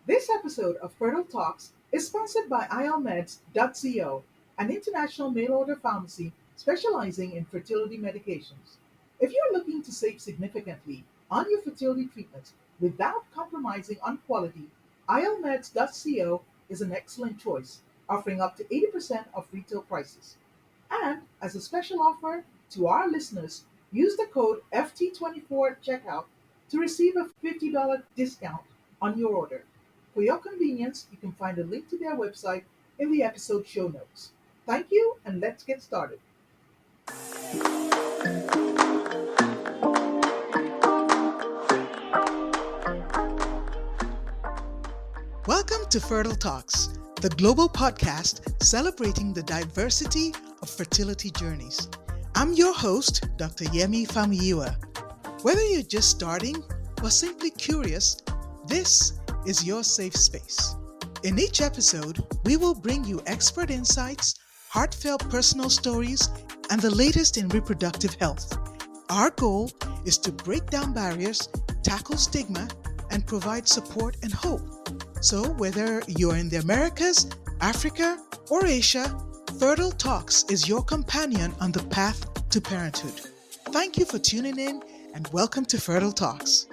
This episode of Fertile Talks is sponsored by ILMeds.co, an international mail order pharmacy specializing in fertility medications. If you're looking to save significantly on your fertility treatments without compromising on quality, ILMeds.co is an excellent choice, offering up to 80% of retail prices. And as a special offer to our listeners, use the code FT24 at checkout to receive a $50 discount on your order. For your convenience, you can find a link to their website in the episode show notes. Thank you, and let's get started. Welcome to Fertile Talks, the global podcast celebrating the diversity of fertility journeys. I'm your host, Dr. Yemi Famuyiwa. Whether you're just starting or simply curious, this is your safe space. In each episode, we will bring you expert insights, heartfelt personal stories, and the latest in reproductive health. Our goal is to break down barriers, tackle stigma, and provide support and hope. So whether you're in the Americas, Africa, or Asia, Fertile Talks is your companion on the path to parenthood. Thank you for tuning in and welcome to Fertile Talks.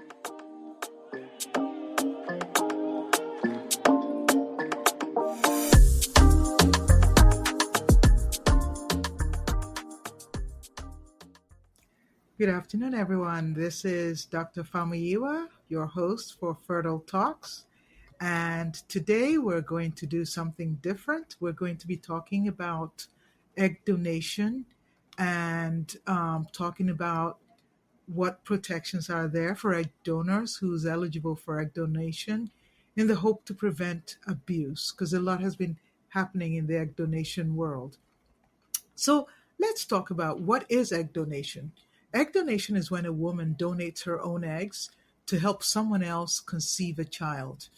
Good afternoon, everyone. This is Dr. Famuyiwa, your host for Fertile Talks. And today we're going to do something different. We're going to be talking about egg donation and talking about what protections are there for egg donors who's eligible for egg donation in the hope to prevent abuse, because a lot has been happening in the egg donation world. So let's talk about what is egg donation. Egg donation is when a woman donates her own eggs to help someone else conceive a child.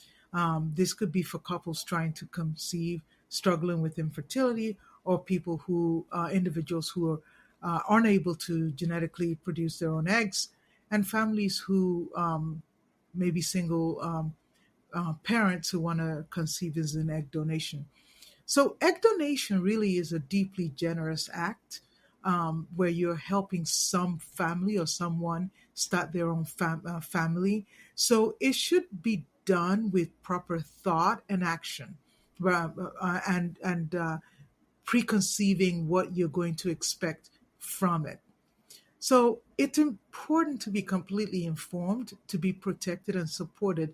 This could be for couples trying to conceive, struggling with infertility, or individuals who are unable to genetically produce their own eggs, and families who may be single parents who want to conceive as an egg donation. So, egg donation really is a deeply generous act where you're helping some family or someone start their own family. So, it should be done with proper thought and action, and preconceiving what you're going to expect from it. So, it's important to be completely informed, to be protected and supported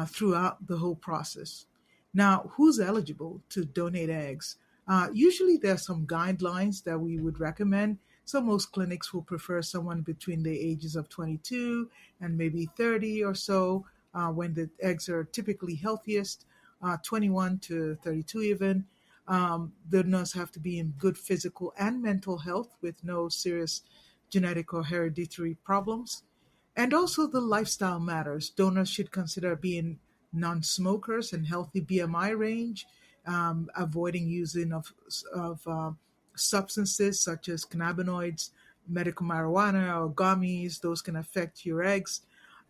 throughout the whole process. Now, who's eligible to donate eggs? Usually, there are some guidelines that we would recommend. So, most clinics will prefer someone between the ages of 22 and maybe 30 or so, when the eggs are typically healthiest, 21 to 32 even. The nurse have to be in good physical and mental health with no serious genetic or hereditary problems. And also, the lifestyle matters. Donors should consider being non-smokers and healthy BMI range, avoiding using of substances such as cannabinoids, medical marijuana, or gummies. Those can affect your eggs.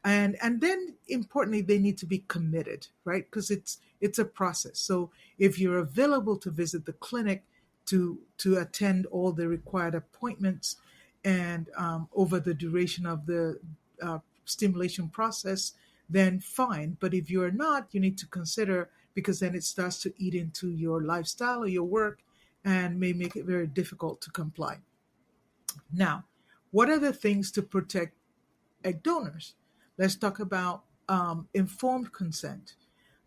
And then importantly, they need to be committed, right? Because it's a process. So if you're available to visit the clinic to attend all the required appointments and over the duration of the stimulation process, then fine. But if you're not, you need to consider, because then it starts to eat into your lifestyle or your work and may make it very difficult to comply. Now, what are the things to protect egg donors? Let's talk about informed consent.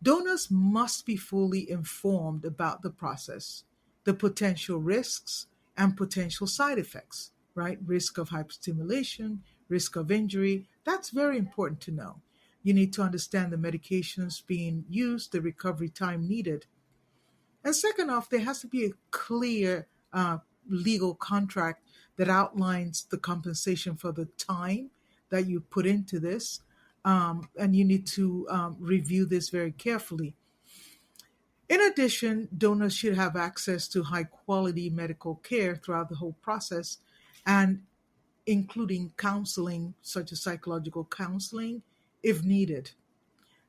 Donors must be fully informed about the process, the potential risks, and potential side effects, right? Risk of hyperstimulation, risk of injury. That's very important to know. You need to understand the medications being used, the recovery time needed. And second off, there has to be a clear legal contract that outlines the compensation for the time that you put into this. And you need to review this very carefully. In addition, donors should have access to high quality medical care throughout the whole process, and including counseling, such as psychological counseling, if needed.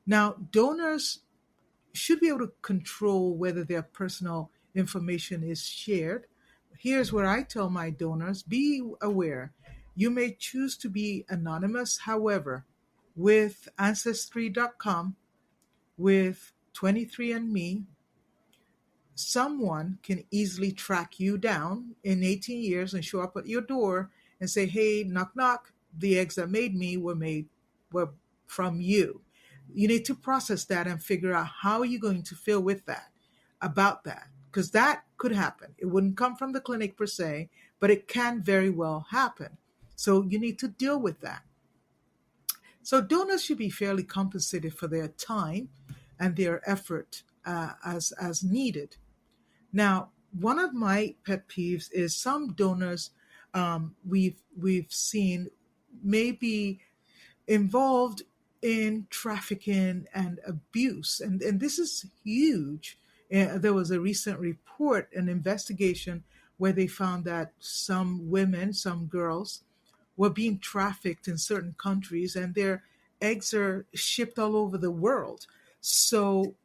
Now, donors should be able to control whether their personal information is shared. Here's what I tell my donors: be aware. You may choose to be anonymous. However, with Ancestry.com, with 23andMe, someone can easily track you down in 18 years and show up at your door and say, "Hey, knock knock, the eggs that made me were from you." You need to process that and figure out how you're going to feel with that, about that, because that could happen. It wouldn't come from the clinic per se, but it can very well happen. So you need to deal with that. So donors should be fairly compensated for their time and their effort, as needed. Now, one of my pet peeves is some donors, we've seen, may be involved in trafficking and abuse, and this is huge. There was a recent report, an investigation, where they found that some women, some girls, were being trafficked in certain countries, and their eggs are shipped all over the world. So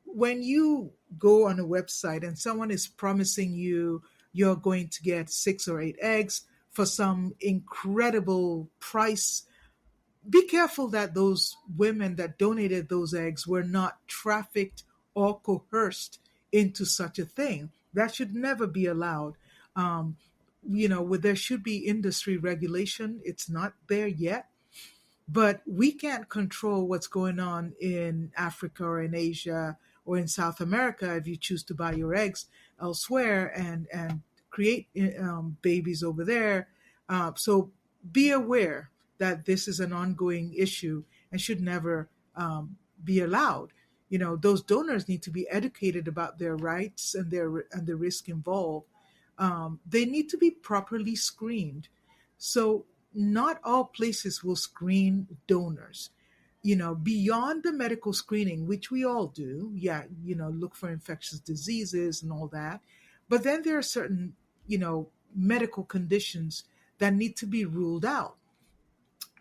when you go on a website and someone is promising you you're going to get 6 or 8 eggs for some incredible price, be careful that those women that donated those eggs were not trafficked or coerced into such a thing. That should never be allowed. Where there should be industry regulation, it's not there yet. But we can't control what's going on in Africa or in Asia or in South America if you choose to buy your eggs elsewhere and create babies over there. So be aware that this is an ongoing issue and should never be allowed. Those donors need to be educated about their rights and the risk involved. They need to be properly screened. So not all places will screen donors. Beyond the medical screening, which we all do, yeah, look for infectious diseases and all that. But then there are certain, medical conditions that need to be ruled out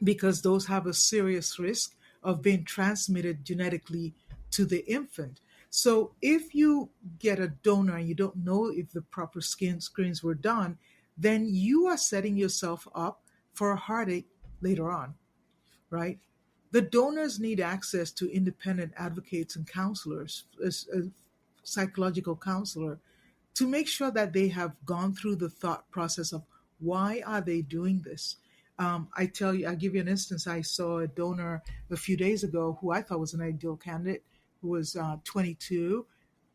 because those have a serious risk of being transmitted genetically to the infant. So if you get a donor and you don't know if the proper skin screens were done, then you are setting yourself up for a heartache later on, right? The donors need access to independent advocates and counselors, a psychological counselor, to make sure that they have gone through the thought process of why are they doing this. I give you an instance. I saw a donor a few days ago who I thought was an ideal candidate, who was 22,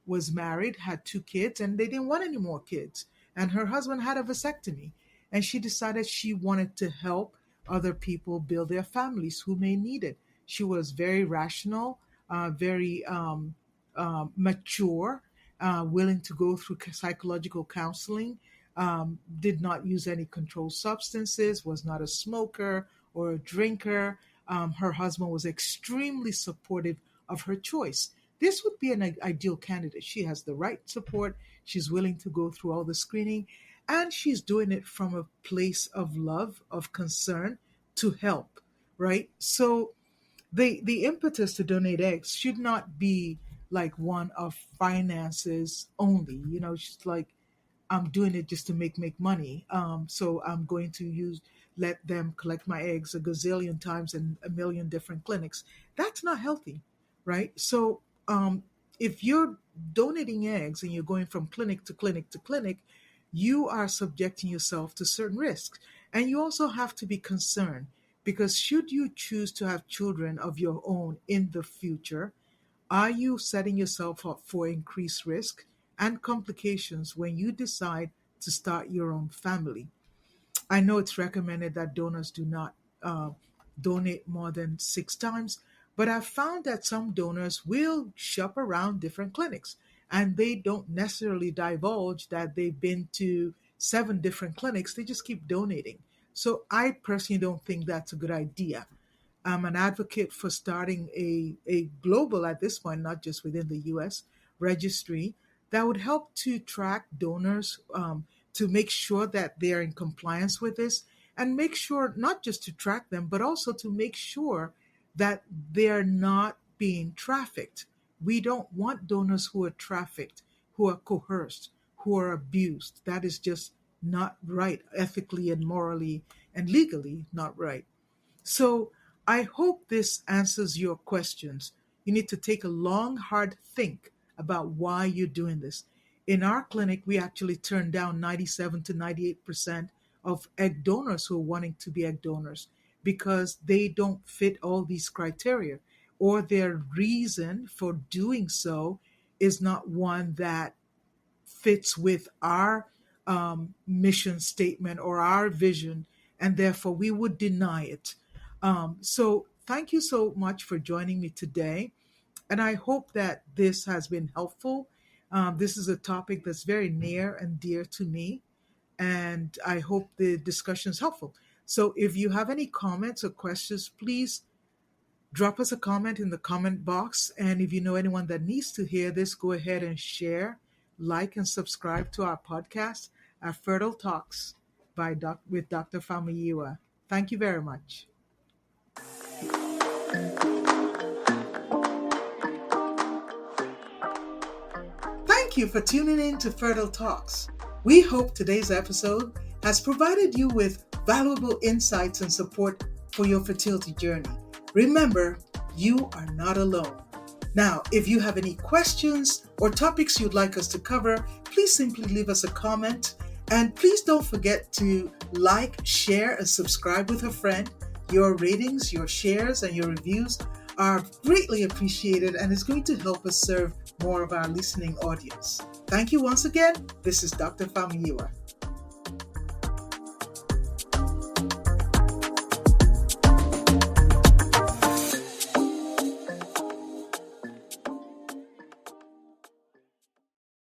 was married, had 2 kids, and they didn't want any more kids. And her husband had a vasectomy, and she decided she wanted to help other people build their families who may need it. She was very rational, very mature, willing to go through psychological counseling, did not use any controlled substances, was not a smoker or a drinker. Her husband was extremely supportive of her choice. This would be an ideal candidate. She has the right support. She's willing to go through all the screening, and she's doing it from a place of love, of concern to help, right? So the impetus to donate eggs should not be like one of finances only. She's like, I'm doing it just to make money. So I'm going to let them collect my eggs a gazillion times in a million different clinics. That's not healthy, right? So if you're donating eggs and you're going from clinic to clinic to clinic, you are subjecting yourself to certain risks. And you also have to be concerned because should you choose to have children of your own in the future, are you setting yourself up for increased risk and complications when you decide to start your own family? I know it's recommended that donors do not donate more than 6 times, but I've found that some donors will shop around different clinics and they don't necessarily divulge that they've been to 7 different clinics. They just keep donating. So I personally don't think that's a good idea. I'm an advocate for starting a global, at this point, not just within the US, registry that would help to track donors, to make sure that they're in compliance with this, and make sure not just to track them, but also to make sure that they're not being trafficked. We don't want donors who are trafficked, who are coerced, who are abused. That is just not right, ethically and morally and legally not right. So I hope this answers your questions. You need to take a long, hard think about why you're doing this. In our clinic, we actually turn down 97 to 98% of egg donors who are wanting to be egg donors because they don't fit all these criteria, or their reason for doing so is not one that fits with our mission statement or our vision, and therefore we would deny it. So, thank you so much for joining me today, and I hope that this has been helpful. This is a topic that's very near and dear to me, and I hope the discussion is helpful. So, if you have any comments or questions, please drop us a comment in the comment box. And if you know anyone that needs to hear this, go ahead and share, like, and subscribe to our podcast at Fertile Talks with Dr. Famiyiwa. Thank you very much. Thank you for tuning in to Fertile Talks. We hope today's episode has provided you with valuable insights and support for your fertility journey. Remember, you are not alone. Now, if you have any questions or topics you'd like us to cover, please simply leave us a comment. And please don't forget to like, share, and subscribe with a friend. Your ratings, your shares, and your reviews are greatly appreciated and is going to help us serve more of our listening audience. Thank you once again. This is Dr. Famiyiwa.